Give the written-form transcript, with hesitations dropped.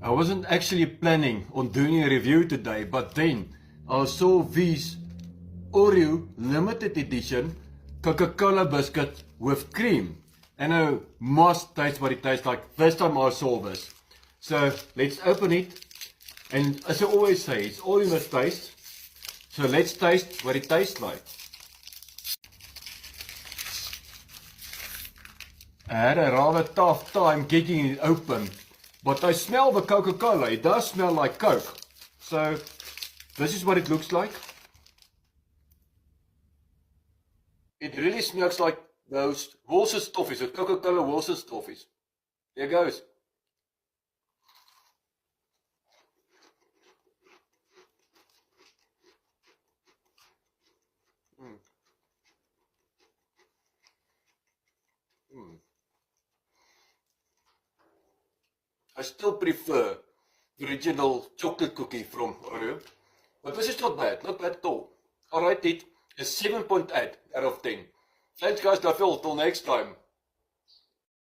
I wasn't actually planning on doing a review today, but then I saw these Oreo limited edition Coca-Cola biscuit with cream. And I must taste what it tastes like. First time I saw this. So let's open it. And as I always say, it's all in the taste. So let's taste what it tastes like. I had a rather tough time getting it open. But I smell the Coca-Cola. It does smell like Coke. So this is what it looks like. It really smells like those Wals's toffees, the Coca-Cola Wals's toffees. There goes. I still prefer the original chocolate cookie from Oreo. But this is not bad at all. I rate it a 7.8 out of 10. Thanks guys, till next time.